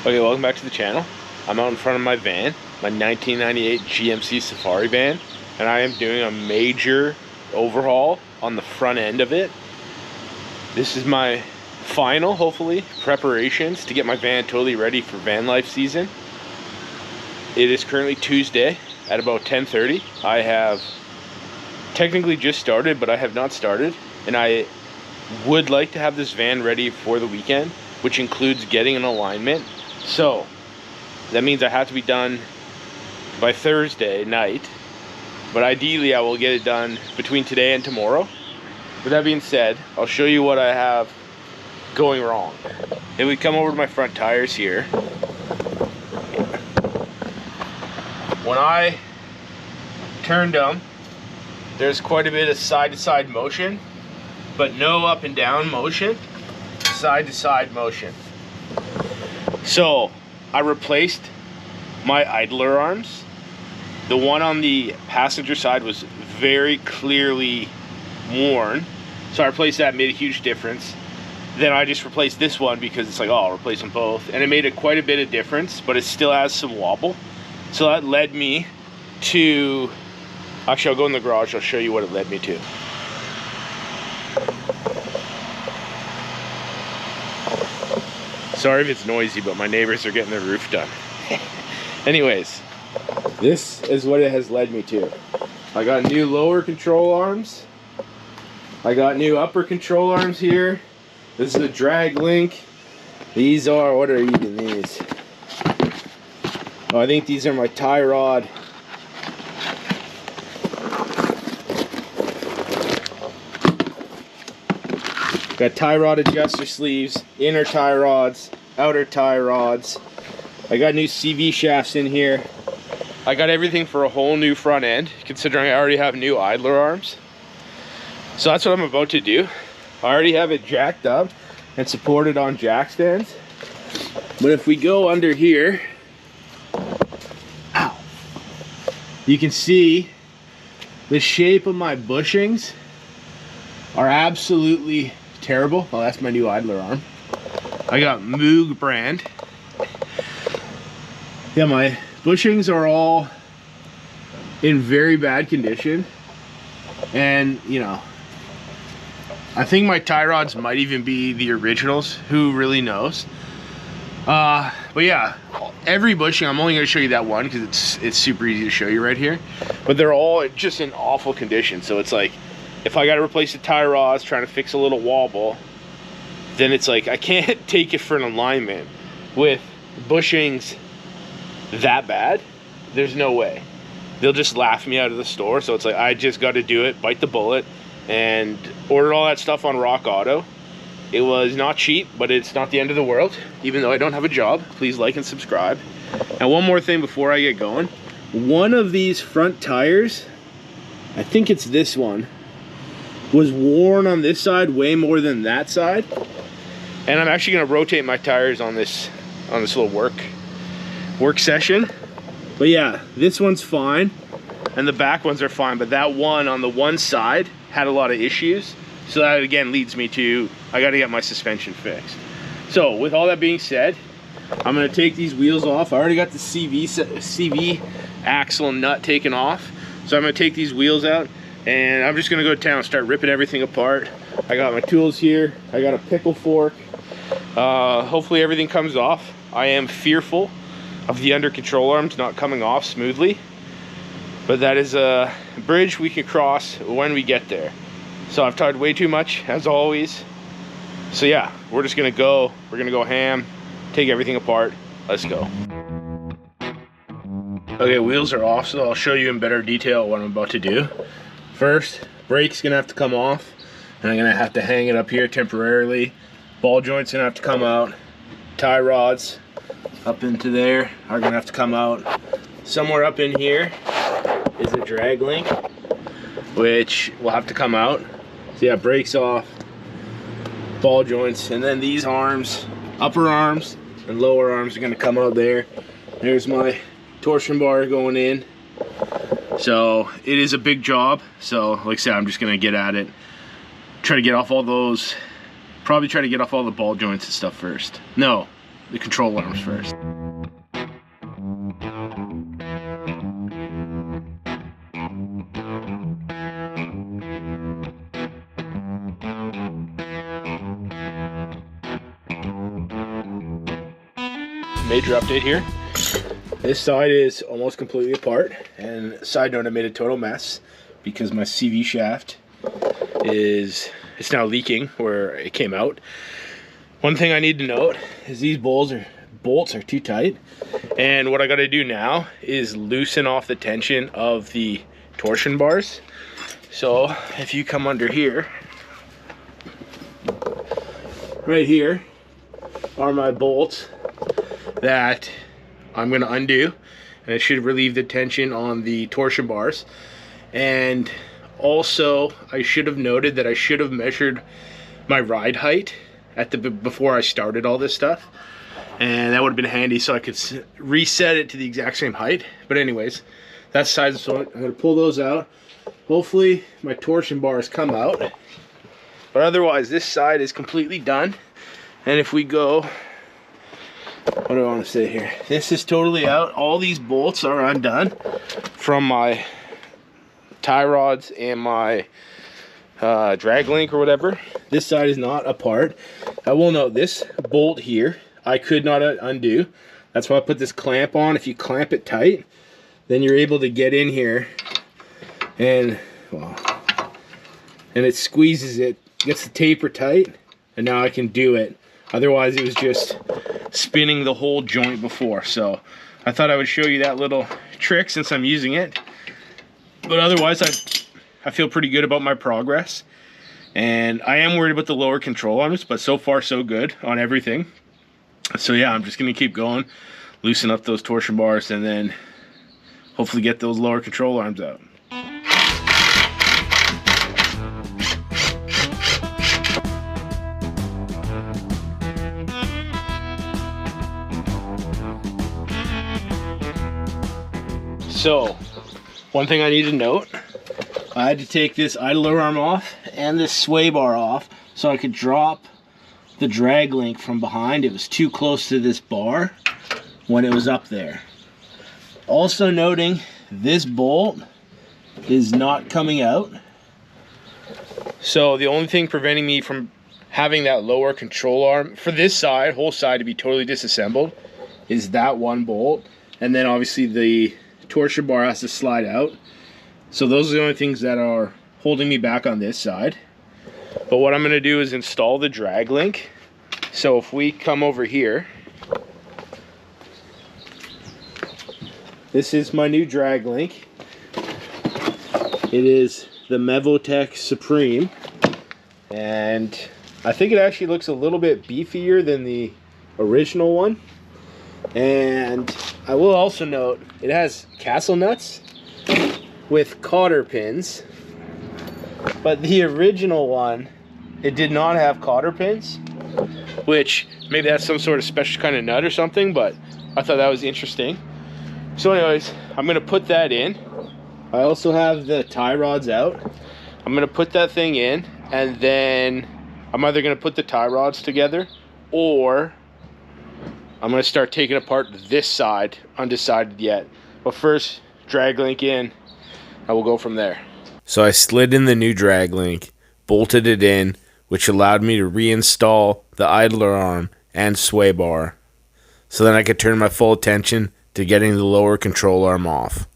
Okay, welcome back to the channel. I'm out in front of my van, my 1998 GMC Safari van, and I am doing a major overhaul on the front end of it. This is my final, hopefully, preparations to get my van totally ready for van life season. It is currently Tuesday at about 10:30. I have technically just started, but I have not started, and I would like to have this van ready for the weekend, which includes getting an alignment. So that means I have to be done by Thursday night, but ideally I will get it done between today and tomorrow. With that being said, I'll show you what I have going wrong. If we come over to my front tires here, when I turned them, there's quite a bit of side-to-side motion, but no up and down motion, side-to-side motion. So I replaced my idler arms. The one on the passenger side was very clearly worn, so I replaced that, made a huge difference. Then I just replaced this one because it's like, oh, I'll replace them both, and it made quite a bit of difference, but it still has some wobble. So that led me to, actually I'll go in the garage, I'll show you what it led me to. Sorry if it's noisy, but my neighbors are getting their roof done. Anyways, this is what it has led me to. I got new lower control arms. I got new upper control arms here. This is a drag link. These are, what are even these? Oh, I think these are my tie rod. Got tie rod adjuster sleeves, inner tie rods, outer tie rods. I got new CV shafts in here. I got everything for a whole new front end, considering I already have new idler arms. So that's what I'm about to do. I already have it jacked up and supported on jack stands. But if we go under here, ow, you can see the shape of my bushings are absolutely terrible. Oh, that's my new idler arm. I got Moog brand. Yeah, my bushings are all in very bad condition, and you know, I think my tie rods might even be the originals. Who really knows? But yeah, every bushing, I'm only going to show you that one because it's super easy to show you right here, but they're all just in awful condition. So it's like, if I got to replace the tie rods, trying to fix a little wobble, then it's like I can't take it for an alignment with bushings that bad. There's no way. They'll just laugh me out of the store. So it's like I just got to do it, bite the bullet, and ordered all that stuff on Rock Auto. It was not cheap, but it's not the end of the world. Even though I don't have a job, please like and subscribe. And one more thing before I get going. One of these front tires, I think it's this one, was worn on this side way more than that side, and I'm actually going to rotate my tires on this little work session. But yeah, this one's fine and the back ones are fine, but that one on the one side had a lot of issues, so that again leads me to I got to get my suspension fixed. So with all that being said, I'm going to take these wheels off. I already got the CV axle nut taken off, so I'm going to take these wheels out and I'm just gonna go to town and start ripping everything apart. I got my tools here. I got a pickle fork. Hopefully everything comes off. I am fearful of the under control arms not coming off smoothly, but that is a bridge we can cross when we get there. So I've talked way too much, as always. So yeah, we're just gonna go. We're gonna go ham, take everything apart. Let's go. Okay, wheels are off, so I'll show you in better detail what I'm about to do. First, brake's gonna have to come off, and I'm gonna have to hang it up here temporarily. Ball joint's gonna have to come out. Tie rods up into there are gonna have to come out. Somewhere up in here is a drag link, which will have to come out. So yeah, brake's off, ball joints, and then these arms, upper arms and lower arms, are gonna come out there. There's my torsion bar going in. So it is a big job. So like I said, I'm just gonna get at it, try to get off all those, probably try to get off all the ball joints and stuff first. No, the control arms first. Major update here. This side is almost completely apart, and side note, I made a total mess because my CV shaft it's now leaking where it came out. One thing I need to note is these bolts are too tight, and what I got to do now is loosen off the tension of the torsion bars. So if you come under here, right here are my bolts that I'm going to undo, and it should relieve the tension on the torsion bars. And also I should have noted that I should have measured my ride height at the before I started all this stuff, and that would have been handy so I could reset it to the exact same height. But anyways, that's size. So I'm going to pull those out. Hopefully my torsion bars come out, but otherwise this side is completely done. And if we go, what do I want to say here? This is totally out. All these bolts are undone from my tie rods and my drag link or whatever. This side is not apart. I will note this bolt here I could not undo. That's why I put this clamp on. If you clamp it tight, then you're able to get in here and it squeezes it, gets the taper tight, and now I can do it. Otherwise it was just spinning the whole joint before. So I thought I would show you that little trick since I'm using it. But otherwise I feel pretty good about my progress. And I am worried about the lower control arms, but so far so good on everything. So yeah, I'm just gonna keep going, loosen up those torsion bars, and then hopefully get those lower control arms out. So, one thing I need to note, I had to take this idler arm off and this sway bar off so I could drop the drag link from behind. It was too close to this bar when it was up there. Also noting, this bolt is not coming out. So the only thing preventing me from having that lower control arm for this side, whole side, to be totally disassembled is that one bolt. And then obviously the torsion bar has to slide out. So those are the only things that are holding me back on this side. But what I'm going to do is install the drag link. So if we come over here, this is my new drag link. It is the Mevotech Supreme, and I think it actually looks a little bit beefier than the original one. And I will also note it has castle nuts with cotter pins, but the original one, it did not have cotter pins, which maybe that's some sort of special kind of nut or something, but I thought that was interesting. So anyways, I'm gonna put that in. I also have the tie rods out. I'm gonna put that thing in, and then I'm either gonna put the tie rods together, or I'm gonna start taking apart this side, undecided yet. But first, drag link in, and we'll go from there. So I slid in the new drag link, bolted it in, which allowed me to reinstall the idler arm and sway bar. So then I could turn my full attention to getting the lower control arm off.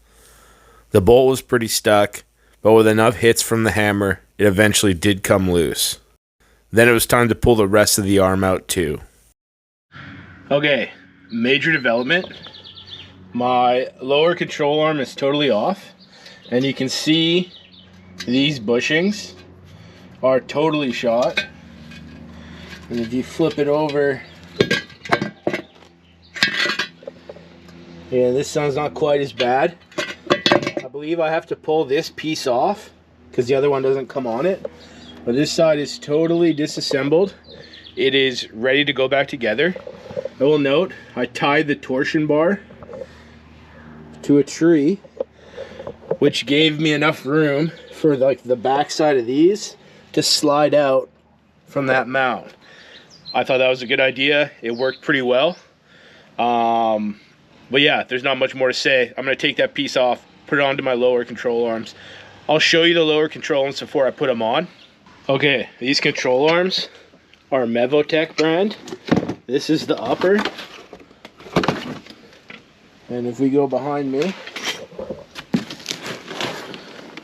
The bolt was pretty stuck, but with enough hits from the hammer, it eventually did come loose. Then it was time to pull the rest of the arm out too. Okay, major development. My lower control arm is totally off, and you can see these bushings are totally shot. And if you flip it over, yeah, this sounds not quite as bad. I believe I have to pull this piece off because the other one doesn't come on it. But this side is totally disassembled. It is ready to go back together. I will note, I tied the torsion bar to a tree, which gave me enough room for like the back side of these to slide out from that mount. I thought that was a good idea. It worked pretty well. But yeah, there's not much more to say. I'm going to take that piece off, put it onto my lower control arms. I'll show you the lower control arms before I put them on. Okay, these control arms are Mevotech brand. This is the upper. And if we go behind me,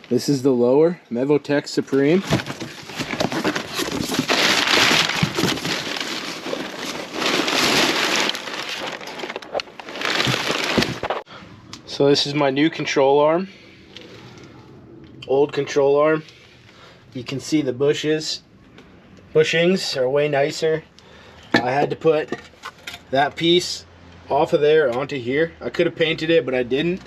this is the lower, Mevotech Supreme. So this is my new control arm. Old control arm. You can see the bushings are way nicer. I had to put that piece off of there onto here. I could have painted it, but I didn't.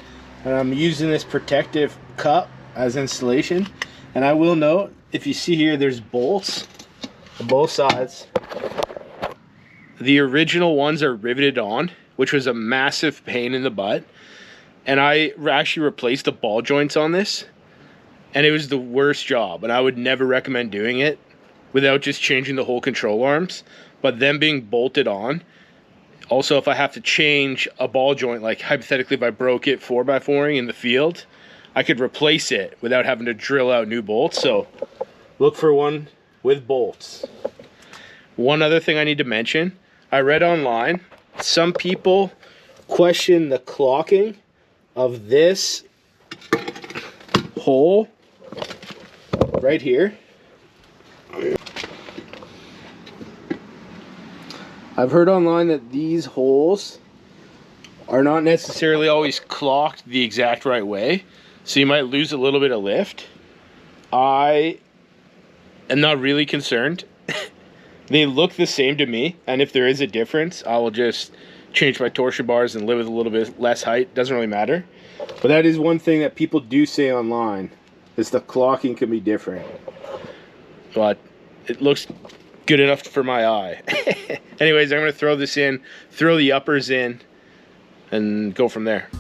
And I'm using this protective cup as insulation. And I will note, if you see here, there's bolts on both sides. The original ones are riveted on, which was a massive pain in the butt. And I actually replaced the ball joints on this, and it was the worst job, and I would never recommend doing it without just changing the whole control arms. But them being bolted on, also if I have to change a ball joint, like hypothetically if I broke it 4x4ing in the field, I could replace it without having to drill out new bolts. So look for one with bolts. One other thing I need to mention, I read online, some people question the clocking of this hole right here. I've heard online that these holes are not necessarily always clocked the exact right way, so you might lose a little bit of lift. I am not really concerned. They look the same to me, and if there is a difference, I will just change my torsion bars and live with a little bit less height. Doesn't really matter. But that is one thing that people do say online, is the clocking can be different. But it looks good enough for my eye. Anyways, I'm going to throw this in, throw the uppers in, and go from there.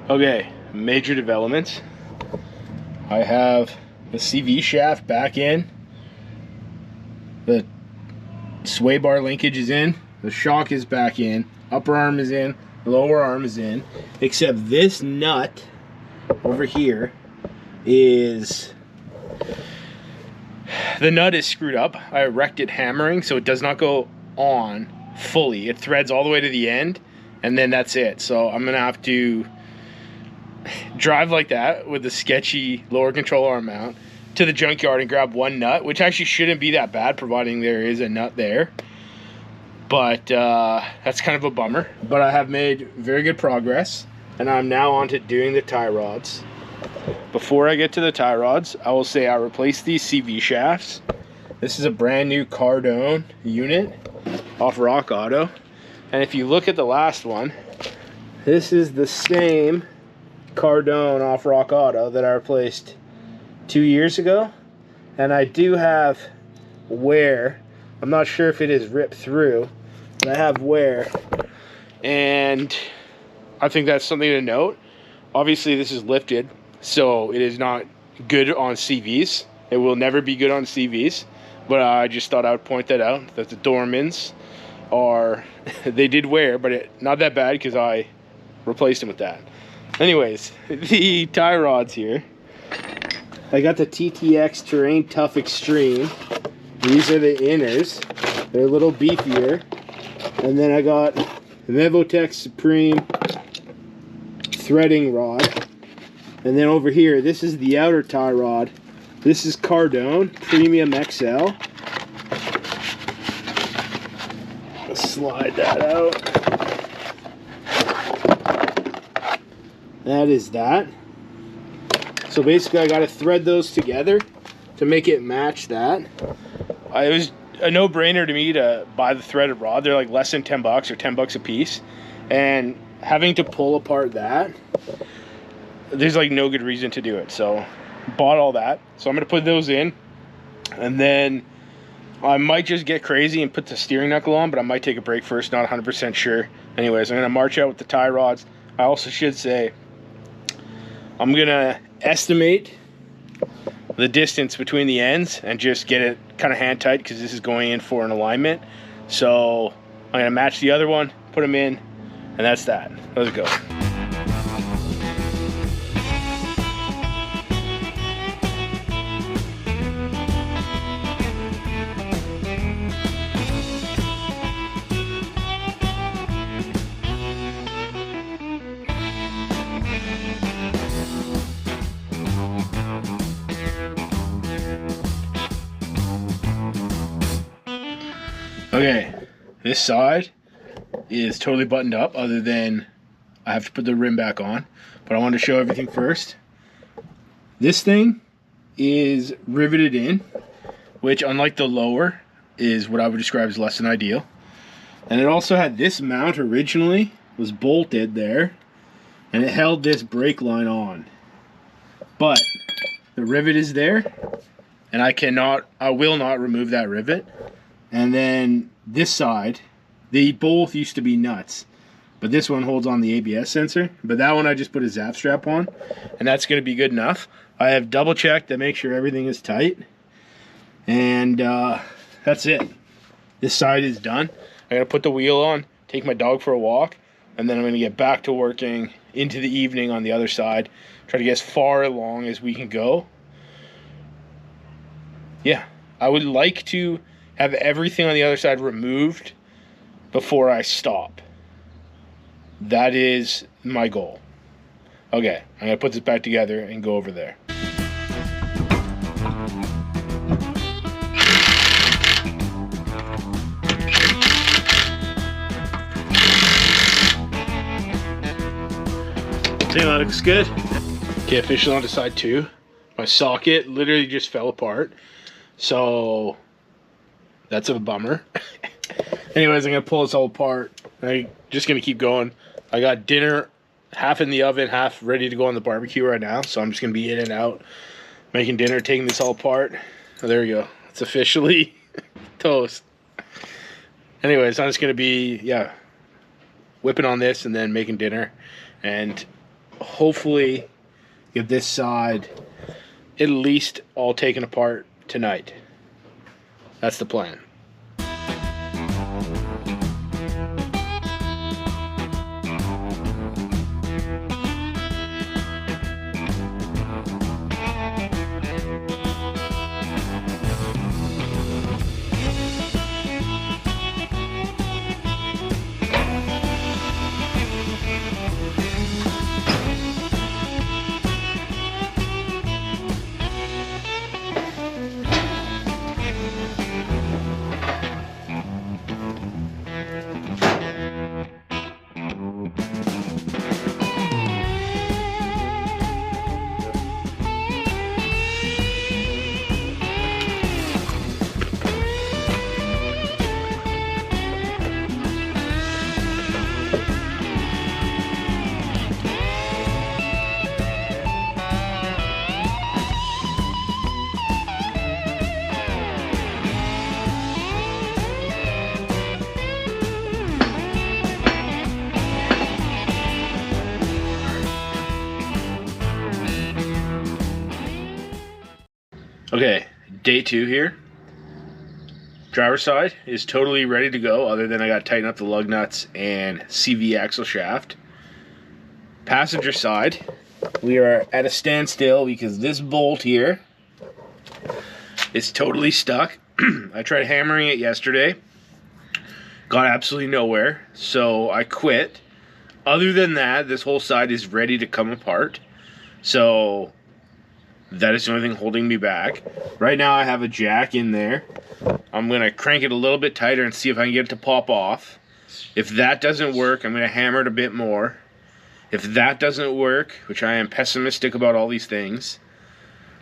Okay, major developments. I have the CV shaft back in. The sway bar linkage is in. The shock is back in. Upper arm is in. Lower arm is in. Except this nut over here is... the nut is screwed up. I erected hammering so it does not go on fully. It threads all the way to the end and then that's it. So I'm going to have to drive like that with the sketchy lower control arm mount to the junkyard and grab one nut, which actually shouldn't be that bad providing there is a nut there. But that's kind of a bummer. But I have made very good progress, and I'm now on to doing the tie rods. Before I get to the tie rods, I will say I replaced these CV shafts. This is a brand new Cardone unit off Rock Auto. And if you look at the last one, this is the same Cardone off Rock Auto that I replaced 2 years ago. And I do have wear. I'm not sure if it is ripped through, but I have wear. And I think that's something to note. Obviously this is lifted, so it is not good on CVs. It will never be good on CVs. But I just thought I would point that out, that the Dormans are, they did wear, but not that bad because I replaced them with that. Anyways, the tie rods here. I got the TTX Terrain Tough Extreme. These are the inners. They're a little beefier. And then I got the Mevotech Supreme threading rod. And then over here, this is the outer tie rod. This is Cardone Premium XL. Slide that out. That is that. So basically I got to thread those together to make it match that. It was a no-brainer to me to buy the threaded rod. They're like less than 10 bucks or 10 bucks a piece. And having to pull apart that, there's like no good reason to do it. So bought all that. So I'm going to put those in. And then I might just get crazy and put the steering knuckle on, but I might take a break first, not 100% sure. Anyways, I'm gonna march out with the tie rods. I also should say, I'm gonna estimate the distance between the ends and just get it kind of hand tight, because this is going in for an alignment. So I'm gonna match the other one, put them in, and that's that. Let's go. Okay, this side is totally buttoned up, other than I have to put the rim back on, but I wanted to show everything first. This thing is riveted in, which, unlike the lower, is what I would describe as less than ideal. And it also had this mount originally was bolted there, and it held this brake line on. But the rivet is there, and I will not remove that rivet. And then this side, they both used to be nuts, but this one holds on the ABS sensor. But that one I just put a zap strap on, and that's going to be good enough. I have double checked to make sure everything is tight, and that's it. This side is done. I got to put the wheel on, take my dog for a walk, and then I'm going to get back to working into the evening on the other side. Try to get as far along as we can go. Yeah, I would like to have everything on the other side removed before I stop. That is my goal. Okay, I'm gonna put this back together and go over there. I think that looks good. Okay, officially on to side 2. My socket literally just fell apart, so that's a bummer. Anyways, I'm gonna pull this all apart. I'm just gonna keep going. I got dinner half in the oven, half ready to go on the barbecue right now, so I'm just gonna be in and out making dinner, taking this all apart. Oh, there we go. It's officially toast. Anyways, I'm just gonna be, whipping on this and then making dinner, and hopefully get this side at least all taken apart tonight. That's the plan. Okay, day 2 here. Driver's side is totally ready to go, other than I got to tighten up the lug nuts and CV axle shaft. Passenger side, we are at a standstill because this bolt here is totally stuck. I tried hammering it yesterday, got absolutely nowhere, so I quit. Other than that, this whole side is ready to come apart, so that is the only thing holding me back. Right now I have a jack in there. I'm going to crank it a little bit tighter and see if I can get it to pop off. If that doesn't work, I'm going to hammer it a bit more. If that doesn't work, which I am pessimistic about all these things,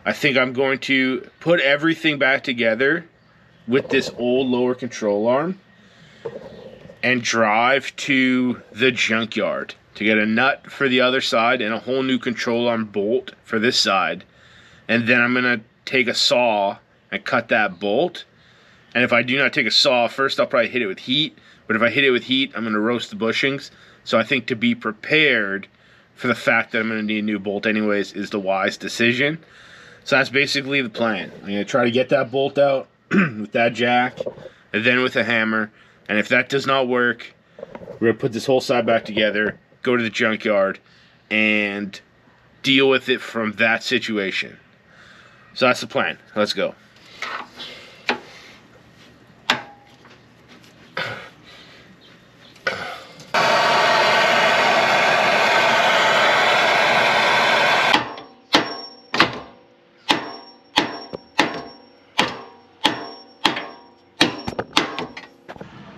I think I'm going to put everything back together with this old lower control arm and drive to the junkyard to get a nut for the other side and a whole new control arm bolt for this side. And then I'm going to take a saw and cut that bolt And if I do not take a saw, first I'll probably hit it with heat. But if I hit it with heat, I'm going to roast the bushings. So I think to be prepared for the fact that I'm going to need a new bolt anyways is the wise decision. So that's basically the plan. I'm going to try to get that bolt out with that jack, and then with a hammer. And if that does not work, we're going to put this whole side back together, go to the junkyard, and deal with it from that situation. So that's the plan. Let's go.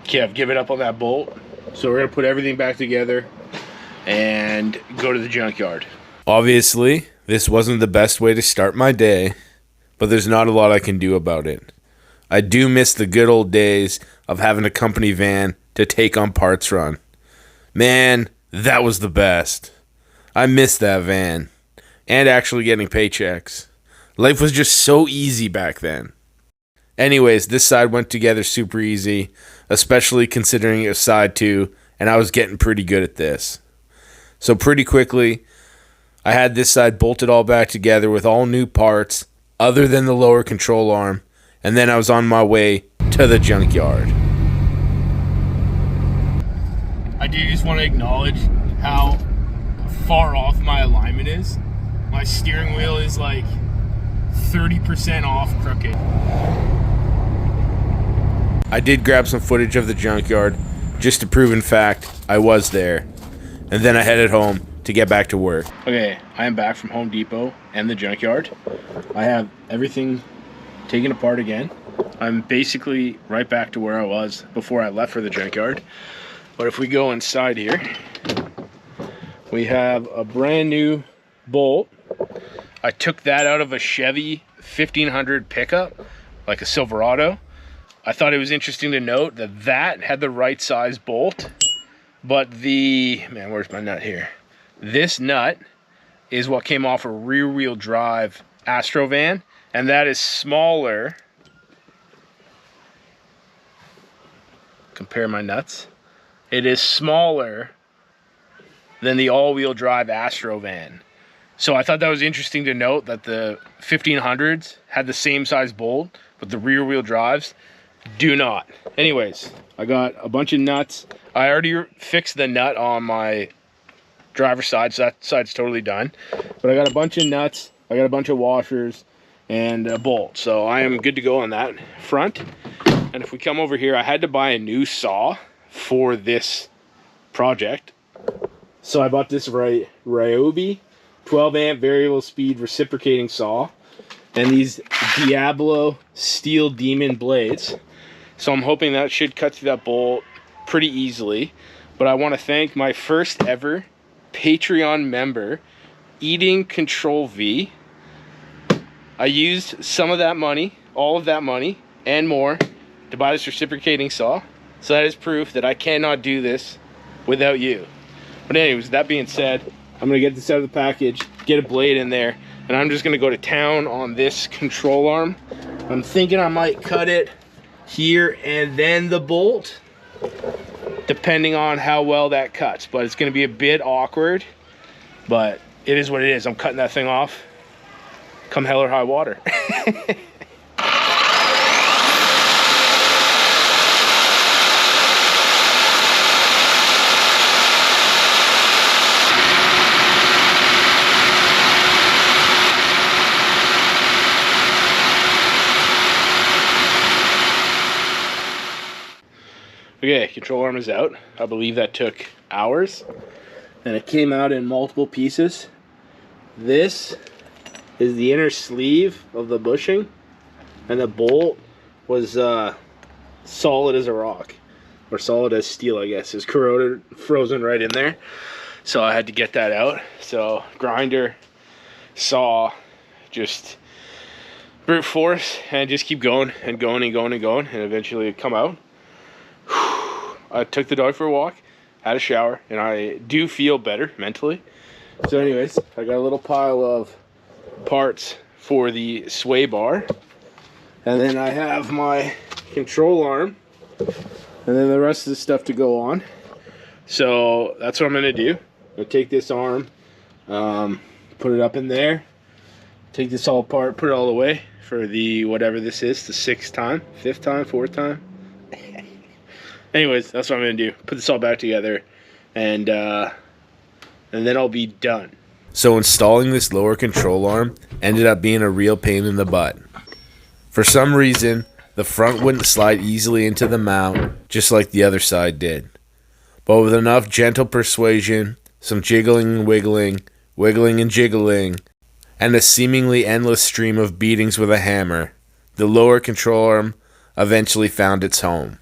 Okay, I've given up on that bolt. So we're going to put everything back together and go to the junkyard. Obviously, this wasn't the best way to start my day, but there's not a lot I can do about it. I do miss the good old days of having a company van to take on parts run. Man, that was the best. I miss that van. And actually getting paychecks. Life was just so easy back then. Anyways, this side went together super easy, especially considering it was side 2, and I was getting pretty good at this. So pretty quickly, I had this side bolted all back together with all new parts, other than the lower control arm, and then I was on my way to the junkyard. I do just want to acknowledge how far off my alignment is. My steering wheel is like 30% off crooked. I did grab some footage of the junkyard, just to prove in fact I was there, and then I headed home to get back to work. Okay, I am back from Home Depot and the junkyard. I have everything taken apart again. I'm basically right back to where I was before I left for the junkyard. But if we go inside here, we have a brand new bolt. I took that out of a Chevy 1500 pickup, like a Silverado. I thought it was interesting to note that that had the right size bolt, but man, where's my nut here? This nut is what came off a rear wheel drive Astro van, and that is smaller. Compare my nuts. It is smaller than the all-wheel drive Astro van. So I thought that was interesting to note that the 1500s had the same size bolt, but the rear wheel drives do not. Anyways, I got a bunch of nuts. I already fixed the nut on my driver's side, so that side's totally done. But I got a bunch of nuts, I got a bunch of washers, and a bolt. So I am good to go on that front. And if we come over here, I had to buy a new saw for this project. So I bought this Ryobi 12 amp variable speed reciprocating saw and these Diablo Steel Demon blades. So I'm hoping that should cut through that bolt pretty easily. But I want to thank my first ever Patreon member, Eating Control V. I used some of that money, all of that money, and more to buy this reciprocating saw. So that is proof that I cannot do this without you. But anyways, that being said, I'm going to get this out of the package, get a blade in there, and I'm just going to go to town on this control arm. I'm thinking I might cut it here and then the bolt, depending on how well that cuts. But it's going to be a bit awkward, but it is what it is. I'm cutting that thing off come hell or high water. Okay, control arm is out. I believe that took hours. And it came out in multiple pieces. This is the inner sleeve of the bushing. And the bolt was solid as a rock. Or solid as steel, I guess. It's corroded, frozen right in there. So I had to get that out. So grinder, saw, just brute force and just keep going and going and going and going. And eventually it'd come out. I took the dog for a walk, had a shower, and I do feel better mentally. So anyways, I got a little pile of parts for the sway bar. And then I have my control arm, and then the rest of the stuff to go on. So that's what I'm going to do. I'll take this arm, put it up in there, take this all apart, put it all away for the whatever this is, the 6th time, 5th time, 4th time. Anyways, that's what I'm going to do. Put this all back together, and then I'll be done. So installing this lower control arm ended up being a real pain in the butt. For some reason, the front wouldn't slide easily into the mount, just like the other side did. But with enough gentle persuasion, some jiggling and wiggling, wiggling and jiggling, and a seemingly endless stream of beatings with a hammer, the lower control arm eventually found its home.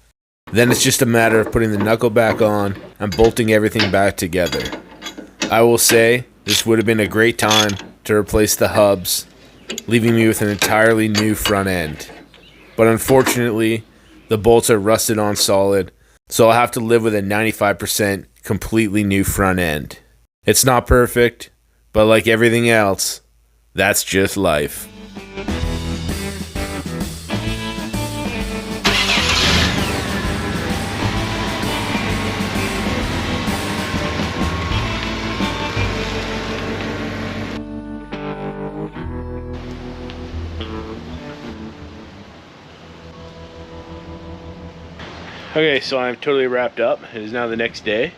Then it's just a matter of putting the knuckle back on and bolting everything back together. I will say, this would have been a great time to replace the hubs, leaving me with an entirely new front end. But unfortunately, the bolts are rusted on solid, so I'll have to live with a 95% completely new front end. It's not perfect, but like everything else, that's just life. Okay, so I'm totally wrapped up. It is now the next day.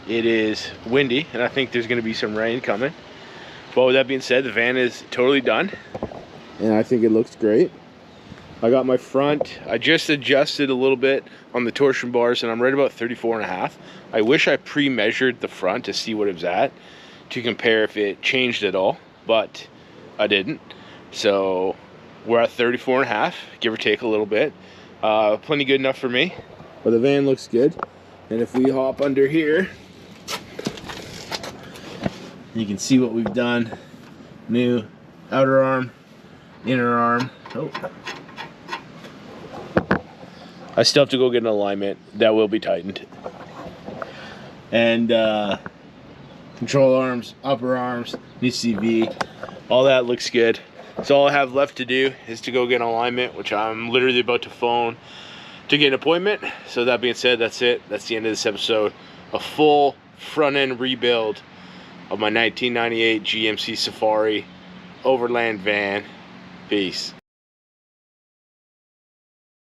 It is windy, and I think there's going to be some rain coming. But with that being said, the van is totally done, and I think it looks great. I got my front. I just adjusted a little bit on the torsion bars, and I'm right about 34.5. I wish I pre-measured the front to see what it was at, to compare if it changed at all, but I didn't. So we're at 34.5, give or take a little bit. Plenty good enough for me. But the van looks good. And if we hop under here, you can see what we've done. New outer arm, inner arm. Oh. I still have to go get an alignment. That will be tightened. And control arms, upper arms, new CV. All that looks good. So all I have left to do is to go get an alignment, which I'm literally about to phone to get an appointment. So that being said, that's it. That's the end of this episode. A full front end rebuild of my 1998 GMC Safari overland van. Peace.